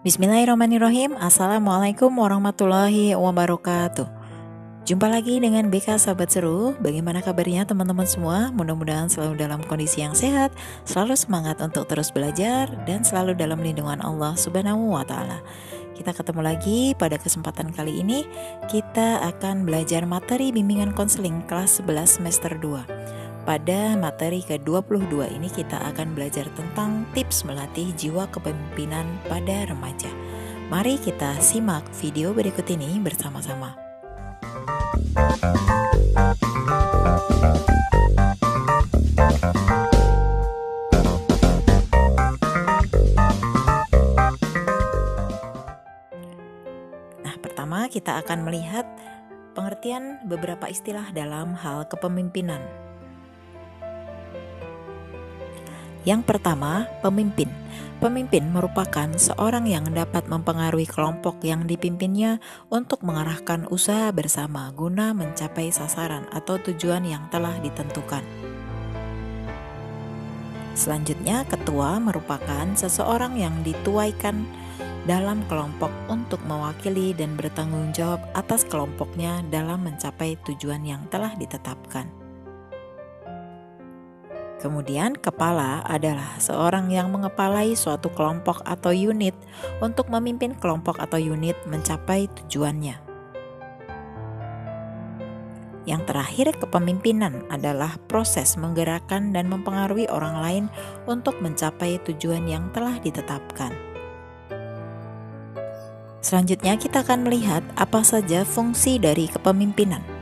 Bismillahirrahmanirrahim. Assalamualaikum warahmatullahi wabarakatuh. Jumpa lagi dengan BK Sahabat Seru. Bagaimana kabarnya teman-teman semua? Mudah-mudahan selalu dalam kondisi yang sehat, selalu semangat untuk terus belajar, dan selalu dalam lindungan Allah Subhanahu wa Ta'ala. Kita ketemu lagi pada kesempatan kali ini. Kita akan belajar materi bimbingan konseling kelas 11 semester 2. Pada materi ke-22 ini kita akan belajar tentang tips melatih jiwa kepemimpinan pada remaja. Mari kita simak video berikut ini bersama-sama. Nah, pertama kita akan melihat pengertian beberapa istilah dalam hal kepemimpinan. Yang pertama, pemimpin. Pemimpin merupakan seorang yang dapat mempengaruhi kelompok yang dipimpinnya untuk mengarahkan usaha bersama guna mencapai sasaran atau tujuan yang telah ditentukan. Selanjutnya, ketua merupakan seseorang yang dituaikan dalam kelompok untuk mewakili dan bertanggung jawab atas kelompoknya dalam mencapai tujuan yang telah ditetapkan. Kemudian, kepala adalah seorang yang mengepalai suatu kelompok atau unit untuk memimpin kelompok atau unit mencapai tujuannya. Yang terakhir, kepemimpinan adalah proses menggerakkan dan mempengaruhi orang lain untuk mencapai tujuan yang telah ditetapkan. Selanjutnya, kita akan melihat apa saja fungsi dari kepemimpinan.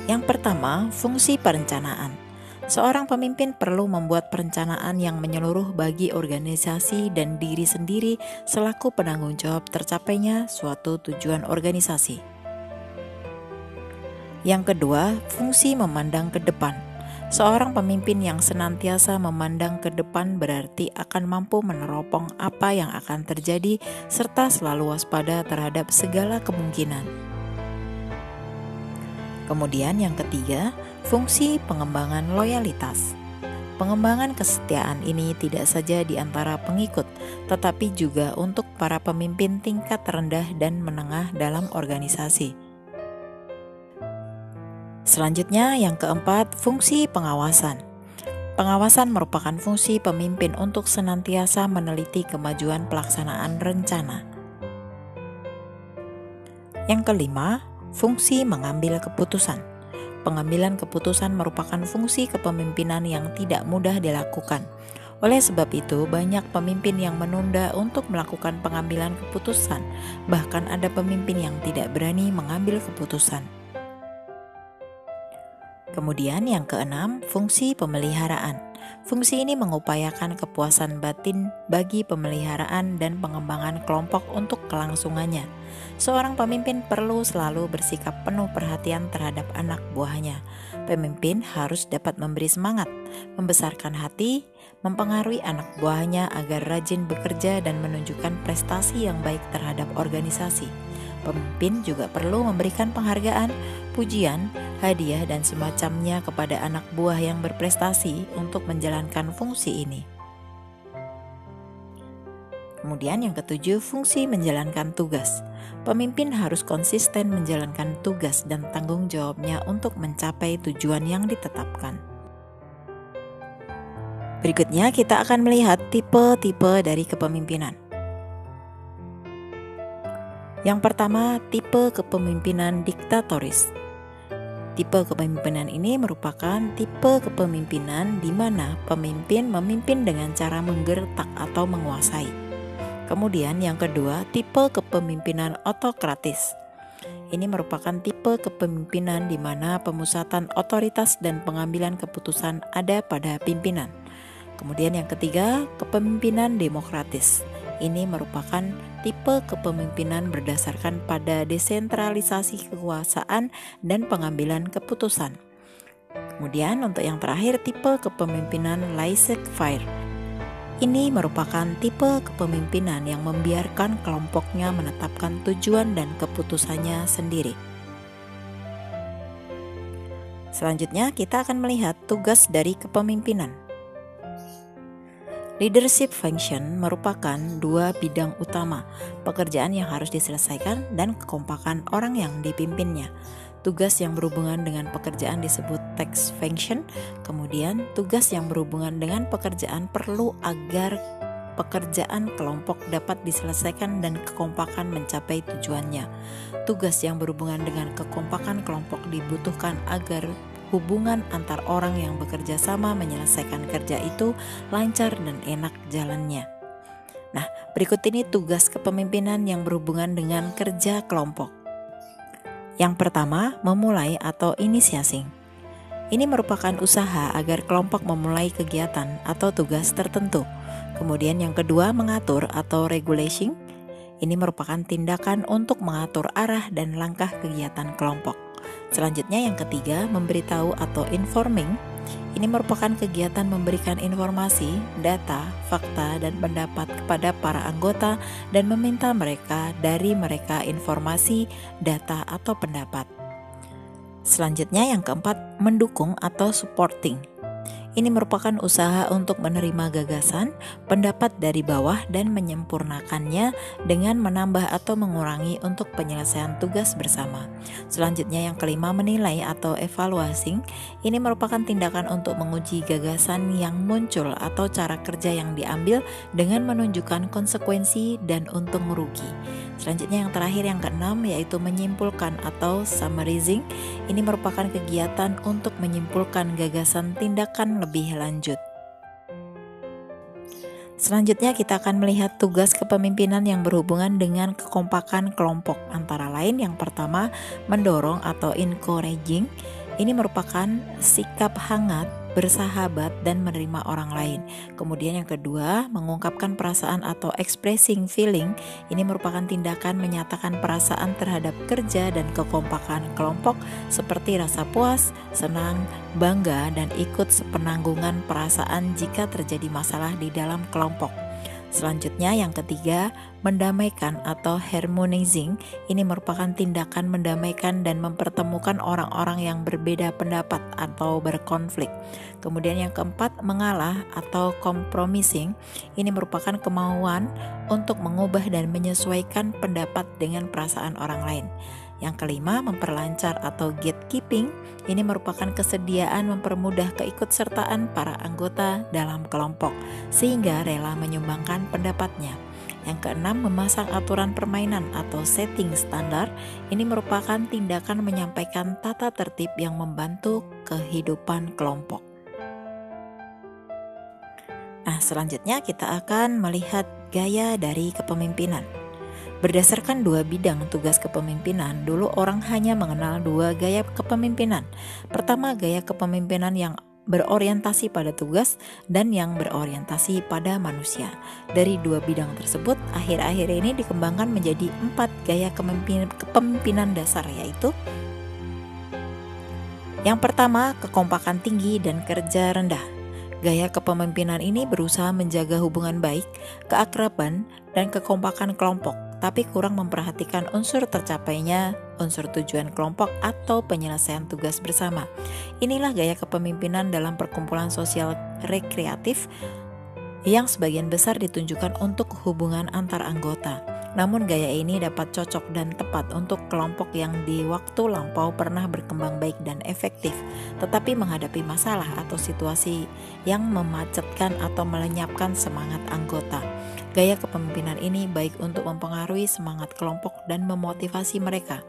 Yang pertama, fungsi perencanaan. Seorang pemimpin perlu membuat perencanaan yang menyeluruh bagi organisasi dan diri sendiri selaku penanggung jawab tercapainya suatu tujuan organisasi. Yang kedua, fungsi memandang ke depan. Seorang pemimpin yang senantiasa memandang ke depan berarti akan mampu meneropong apa yang akan terjadi serta selalu waspada terhadap segala kemungkinan. Kemudian yang ketiga, fungsi pengembangan loyalitas. Pengembangan kesetiaan ini tidak saja di antara pengikut, tetapi juga untuk para pemimpin tingkat rendah dan menengah dalam organisasi. Selanjutnya yang keempat, fungsi pengawasan. Pengawasan merupakan fungsi pemimpin untuk senantiasa meneliti kemajuan pelaksanaan rencana. Yang kelima, fungsi mengambil keputusan. Pengambilan keputusan merupakan fungsi kepemimpinan yang tidak mudah dilakukan. Oleh sebab itu, banyak pemimpin yang menunda untuk melakukan pengambilan keputusan. Bahkan ada pemimpin yang tidak berani mengambil keputusan. Kemudian yang keenam, fungsi pemeliharaan. Fungsi ini mengupayakan kepuasan batin bagi pemeliharaan dan pengembangan kelompok untuk kelangsungannya. Seorang pemimpin perlu selalu bersikap penuh perhatian terhadap anak buahnya. Pemimpin harus dapat memberi semangat, membesarkan hati, mempengaruhi anak buahnya agar rajin bekerja dan menunjukkan prestasi yang baik terhadap organisasi. Pemimpin juga perlu memberikan penghargaan, pujian, hadiah, dan semacamnya kepada anak buah yang berprestasi untuk menjalankan fungsi ini. Kemudian yang ketujuh, fungsi menjalankan tugas. Pemimpin harus konsisten menjalankan tugas dan tanggung jawabnya untuk mencapai tujuan yang ditetapkan. Berikutnya kita akan melihat tipe-tipe dari kepemimpinan. Yang pertama, tipe kepemimpinan diktatoris. Tipe kepemimpinan ini merupakan tipe kepemimpinan di mana pemimpin memimpin dengan cara menggertak atau menguasai. Kemudian yang kedua, tipe kepemimpinan otokratis. Ini merupakan tipe kepemimpinan di mana pemusatan otoritas dan pengambilan keputusan ada pada pimpinan. Kemudian yang ketiga, kepemimpinan demokratis. Ini merupakan tipe kepemimpinan berdasarkan pada desentralisasi kekuasaan dan pengambilan keputusan. Kemudian untuk yang terakhir, tipe kepemimpinan laissez-faire. Ini merupakan tipe kepemimpinan yang membiarkan kelompoknya menetapkan tujuan dan keputusannya sendiri. Selanjutnya kita akan melihat tugas dari kepemimpinan. Leadership function merupakan dua bidang utama, pekerjaan yang harus diselesaikan dan kekompakan orang yang dipimpinnya. Tugas yang berhubungan dengan pekerjaan disebut task function, kemudian tugas yang berhubungan dengan pekerjaan perlu agar pekerjaan kelompok dapat diselesaikan dan kekompakan mencapai tujuannya. Tugas yang berhubungan dengan kekompakan kelompok dibutuhkan agar hubungan antar orang yang bekerja sama menyelesaikan kerja itu lancar dan enak jalannya. Nah, berikut ini tugas kepemimpinan yang berhubungan dengan kerja kelompok. Yang pertama, memulai atau initiating. Ini merupakan usaha agar kelompok memulai kegiatan atau tugas tertentu. Kemudian yang kedua, mengatur atau regulating. Ini merupakan tindakan untuk mengatur arah dan langkah kegiatan kelompok. Selanjutnya yang ketiga, memberitahu atau informing. Ini merupakan kegiatan memberikan informasi, data, fakta, dan pendapat kepada para anggota dan meminta dari mereka informasi, data, atau pendapat. Selanjutnya yang keempat, mendukung atau supporting. Ini merupakan usaha untuk menerima gagasan, pendapat dari bawah dan menyempurnakannya dengan menambah atau mengurangi untuk penyelesaian tugas bersama. Selanjutnya yang kelima, menilai atau evaluating. Ini merupakan tindakan untuk menguji gagasan yang muncul atau cara kerja yang diambil dengan menunjukkan konsekuensi dan untung rugi. Selanjutnya yang terakhir yang keenam, yaitu menyimpulkan atau summarizing. Ini merupakan kegiatan untuk menyimpulkan gagasan tindakan lebih lanjut. Selanjutnya kita akan melihat tugas kepemimpinan yang berhubungan dengan kekompakan kelompok. Antara lain yang pertama, mendorong atau encouraging. Ini merupakan sikap hangat, bersahabat, dan menerima orang lain. Kemudian yang kedua, mengungkapkan perasaan atau expressing feeling. Ini merupakan tindakan menyatakan perasaan terhadap kerja dan kekompakan kelompok seperti rasa puas, senang, bangga, dan ikut sepenanggungan perasaan jika terjadi masalah di dalam kelompok. Selanjutnya yang ketiga, mendamaikan atau harmonizing. Ini merupakan tindakan mendamaikan dan mempertemukan orang-orang yang berbeda pendapat atau berkonflik. Kemudian yang keempat, mengalah atau compromising. Ini merupakan kemauan untuk mengubah dan menyesuaikan pendapat dengan perasaan orang lain. Yang kelima, memperlancar atau gatekeeping. Ini merupakan kesediaan mempermudah keikutsertaan para anggota dalam kelompok sehingga rela menyumbangkan pendapatnya. Yang keenam, memasang aturan permainan atau setting standar. Ini merupakan tindakan menyampaikan tata tertib yang membantu kehidupan kelompok. Nah, selanjutnya kita akan melihat gaya dari kepemimpinan. Berdasarkan dua bidang tugas kepemimpinan, dulu orang hanya mengenal dua gaya kepemimpinan. Pertama, gaya kepemimpinan yang berorientasi pada tugas dan yang berorientasi pada manusia. Dari dua bidang tersebut, akhir-akhir ini dikembangkan menjadi 4 gaya kepemimpinan dasar, yaitu yang pertama, kekompakan tinggi dan kerja rendah. Gaya kepemimpinan ini berusaha menjaga hubungan baik, keakraban, dan kekompakan kelompok, tapi kurang memperhatikan unsur tercapainya unsur tujuan kelompok atau penyelesaian tugas bersama. Inilah gaya kepemimpinan dalam perkumpulan sosial rekreatif yang sebagian besar ditunjukkan untuk hubungan antar anggota. Namun gaya ini dapat cocok dan tepat untuk kelompok yang di waktu lampau pernah berkembang baik dan efektif, tetapi menghadapi masalah atau situasi yang memacetkan atau melenyapkan semangat anggota. Gaya kepemimpinan ini baik untuk mempengaruhi semangat kelompok dan memotivasi mereka.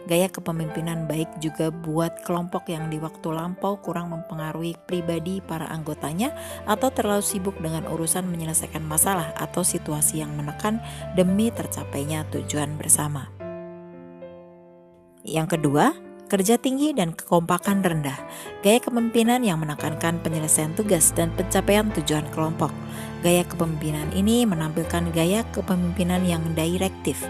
Gaya kepemimpinan baik juga buat kelompok yang di waktu lampau kurang mempengaruhi pribadi para anggotanya atau terlalu sibuk dengan urusan menyelesaikan masalah atau situasi yang menekan demi tercapainya tujuan bersama. Yang kedua, kerja tinggi dan kekompakan rendah. Gaya kepemimpinan yang menekankan penyelesaian tugas dan pencapaian tujuan kelompok. Gaya kepemimpinan ini menampilkan gaya kepemimpinan yang direktif.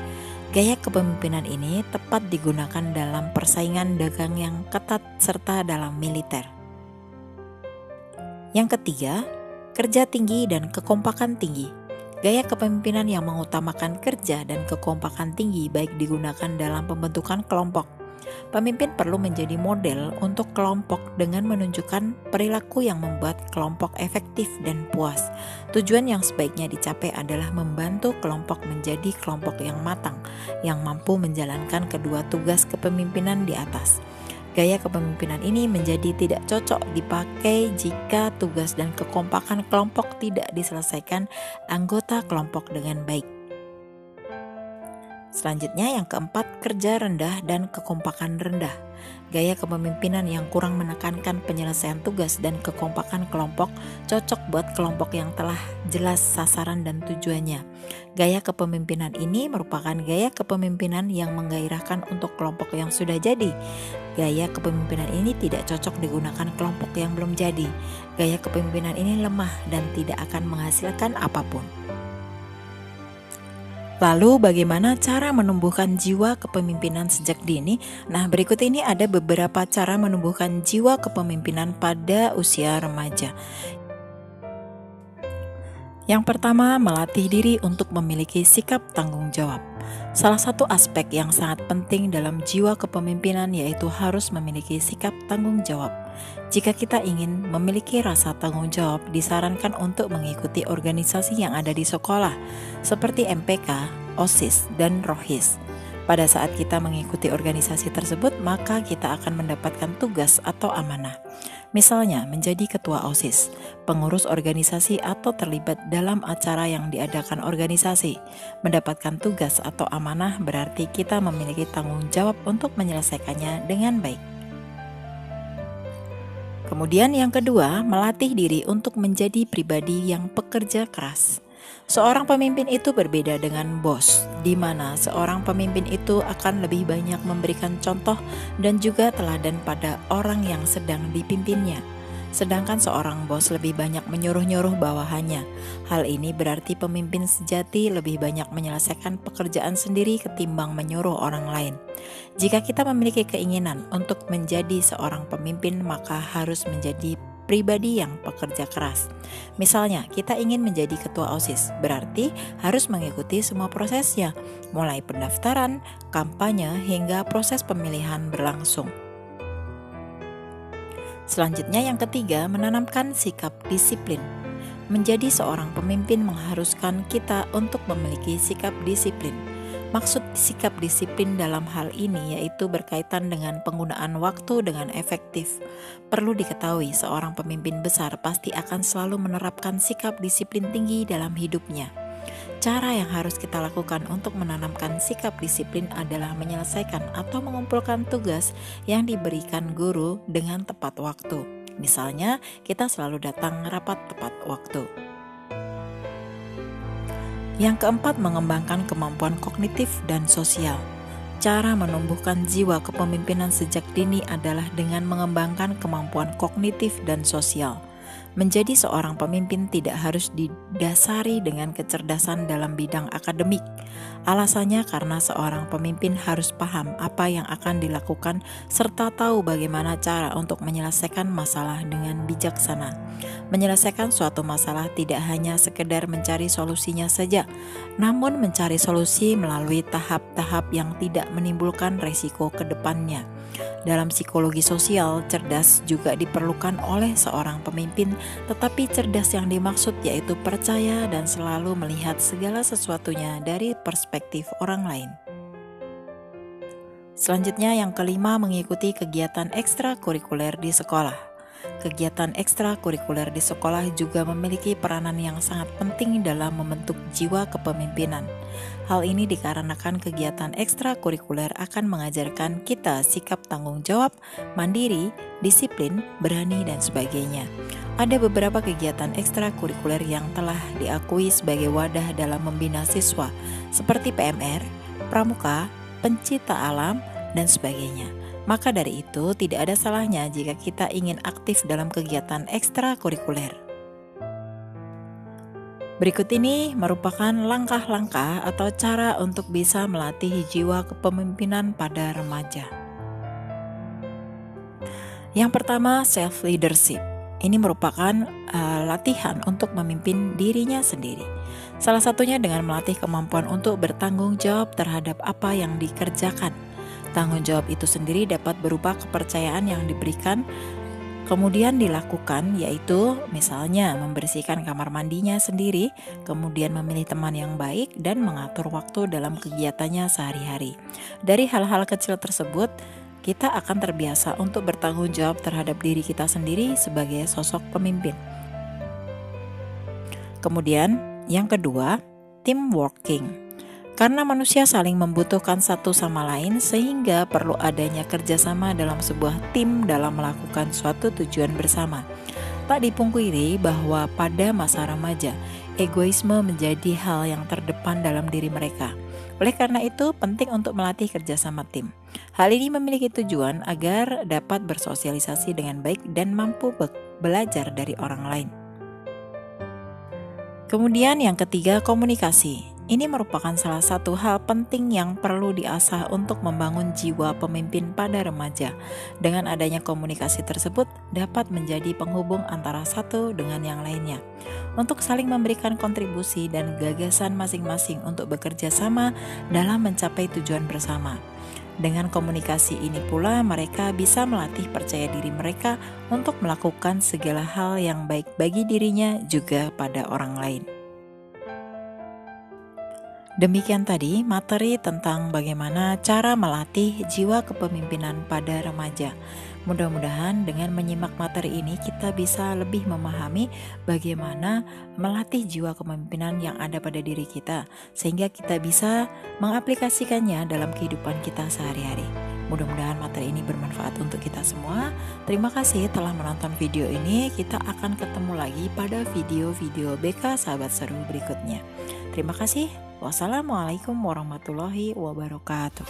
Gaya kepemimpinan ini tepat digunakan dalam persaingan dagang yang ketat serta dalam militer. Yang ketiga, kerja tinggi dan kekompakan tinggi. Gaya kepemimpinan yang mengutamakan kerja dan kekompakan tinggi baik digunakan dalam pembentukan kelompok, Pemimpin perlu menjadi model untuk kelompok dengan menunjukkan perilaku yang membuat kelompok efektif dan puas. Tujuan yang sebaiknya dicapai adalah membantu kelompok menjadi kelompok yang matang, yang mampu menjalankan kedua tugas kepemimpinan di atas. Gaya kepemimpinan ini menjadi tidak cocok dipakai jika tugas dan kekompakan kelompok tidak diselesaikan anggota kelompok dengan baik. Selanjutnya yang keempat, kerja rendah dan kekompakan rendah. Gaya kepemimpinan yang kurang menekankan penyelesaian tugas dan kekompakan kelompok cocok buat kelompok yang telah jelas sasaran dan tujuannya. Gaya kepemimpinan ini merupakan gaya kepemimpinan yang menggairahkan untuk kelompok yang sudah jadi. Gaya kepemimpinan ini tidak cocok digunakan kelompok yang belum jadi. Gaya kepemimpinan ini lemah dan tidak akan menghasilkan apapun. Lalu bagaimana cara menumbuhkan jiwa kepemimpinan sejak dini? Nah, berikut ini ada beberapa cara menumbuhkan jiwa kepemimpinan pada usia remaja. Yang pertama, melatih diri untuk memiliki sikap tanggung jawab. Salah satu aspek yang sangat penting dalam jiwa kepemimpinan yaitu harus memiliki sikap tanggung jawab. Jika kita ingin memiliki rasa tanggung jawab, disarankan untuk mengikuti organisasi yang ada di sekolah, seperti MPK, OSIS, dan ROHIS. Pada saat kita mengikuti organisasi tersebut, maka kita akan mendapatkan tugas atau amanah. Misalnya, menjadi ketua OSIS, pengurus organisasi atau terlibat dalam acara yang diadakan organisasi. Mendapatkan tugas atau amanah berarti kita memiliki tanggung jawab untuk menyelesaikannya dengan baik. Kemudian yang kedua, melatih diri untuk menjadi pribadi yang pekerja keras. Seorang pemimpin itu berbeda dengan bos, di mana seorang pemimpin itu akan lebih banyak memberikan contoh dan juga teladan pada orang yang sedang dipimpinnya. Sedangkan seorang bos lebih banyak menyuruh-nyuruh bawahannya. Hal ini berarti pemimpin sejati lebih banyak menyelesaikan pekerjaan sendiri ketimbang menyuruh orang lain. Jika kita memiliki keinginan untuk menjadi seorang pemimpin, maka harus menjadi pribadi yang pekerja keras. Misalnya, kita ingin menjadi ketua OSIS, berarti harus mengikuti semua prosesnya, mulai pendaftaran, kampanye, hingga proses pemilihan berlangsung. Selanjutnya yang ketiga, menanamkan sikap disiplin. Menjadi seorang pemimpin mengharuskan kita untuk memiliki sikap disiplin. Maksud sikap disiplin dalam hal ini yaitu berkaitan dengan penggunaan waktu dengan efektif. Perlu diketahui, seorang pemimpin besar pasti akan selalu menerapkan sikap disiplin tinggi dalam hidupnya. Cara yang harus kita lakukan untuk menanamkan sikap disiplin adalah menyelesaikan atau mengumpulkan tugas yang diberikan guru dengan tepat waktu. Misalnya, kita selalu datang rapat tepat waktu. Yang keempat, mengembangkan kemampuan kognitif dan sosial. Cara menumbuhkan jiwa kepemimpinan sejak dini adalah dengan mengembangkan kemampuan kognitif dan sosial. Menjadi seorang pemimpin tidak harus didasari dengan kecerdasan dalam bidang akademik. Alasannya karena seorang pemimpin harus paham apa yang akan dilakukan serta tahu bagaimana cara untuk menyelesaikan masalah dengan bijaksana. Menyelesaikan suatu masalah tidak hanya sekedar mencari solusinya saja, namun mencari solusi melalui tahap-tahap yang tidak menimbulkan resiko ke depannya. Dalam psikologi sosial, cerdas juga diperlukan oleh seorang pemimpin, tetapi cerdas yang dimaksud yaitu percaya dan selalu melihat segala sesuatunya dari perspektif orang lain. Selanjutnya yang kelima, mengikuti kegiatan ekstrakurikuler di sekolah. Kegiatan ekstrakurikuler di sekolah juga memiliki peranan yang sangat penting dalam membentuk jiwa kepemimpinan. Hal ini dikarenakan kegiatan ekstrakurikuler akan mengajarkan kita sikap tanggung jawab, mandiri, disiplin, berani, dan sebagainya. Ada beberapa kegiatan ekstrakurikuler yang telah diakui sebagai wadah dalam membina siswa, seperti PMR, Pramuka, Pencipta Alam, dan sebagainya. Maka dari itu, tidak ada salahnya jika kita ingin aktif dalam kegiatan ekstrakurikuler. Berikut ini merupakan langkah-langkah atau cara untuk bisa melatih jiwa kepemimpinan pada remaja. Yang pertama, self-leadership. Ini merupakan latihan untuk memimpin dirinya sendiri. Salah satunya dengan melatih kemampuan untuk bertanggung jawab terhadap apa yang dikerjakan. Tanggung jawab itu sendiri dapat berupa kepercayaan yang diberikan kemudian dilakukan, yaitu misalnya membersihkan kamar mandinya sendiri, kemudian memilih teman yang baik, dan mengatur waktu dalam kegiatannya sehari-hari. Dari hal-hal kecil tersebut, kita akan terbiasa untuk bertanggung jawab terhadap diri kita sendiri sebagai sosok pemimpin. Kemudian, yang kedua, teamworking. Karena manusia saling membutuhkan satu sama lain sehingga perlu adanya kerjasama dalam sebuah tim dalam melakukan suatu tujuan bersama. Tak dipungkiri bahwa pada masa remaja, egoisme menjadi hal yang terdepan dalam diri mereka. Oleh karena itu, penting untuk melatih kerjasama tim. Hal ini memiliki tujuan agar dapat bersosialisasi dengan baik dan mampu belajar dari orang lain. Kemudian yang ketiga, komunikasi. Ini merupakan salah satu hal penting yang perlu diasah untuk membangun jiwa pemimpin pada remaja. Dengan adanya komunikasi tersebut dapat menjadi penghubung antara satu dengan yang lainnya, untuk saling memberikan kontribusi dan gagasan masing-masing untuk bekerja sama dalam mencapai tujuan bersama. Dengan komunikasi ini pula mereka bisa melatih percaya diri mereka untuk melakukan segala hal yang baik bagi dirinya juga pada orang lain. Demikian tadi materi tentang bagaimana cara melatih jiwa kepemimpinan pada remaja. Mudah-mudahan dengan menyimak materi ini kita bisa lebih memahami bagaimana melatih jiwa kepemimpinan yang ada pada diri kita, sehingga kita bisa mengaplikasikannya dalam kehidupan kita sehari-hari. Mudah-mudahan materi ini bermanfaat untuk kita semua. Terima kasih telah menonton video ini. Kita akan ketemu lagi pada video-video BK Sahabat Seru berikutnya. Terima kasih. Wassalamualaikum warahmatullahi wabarakatuh.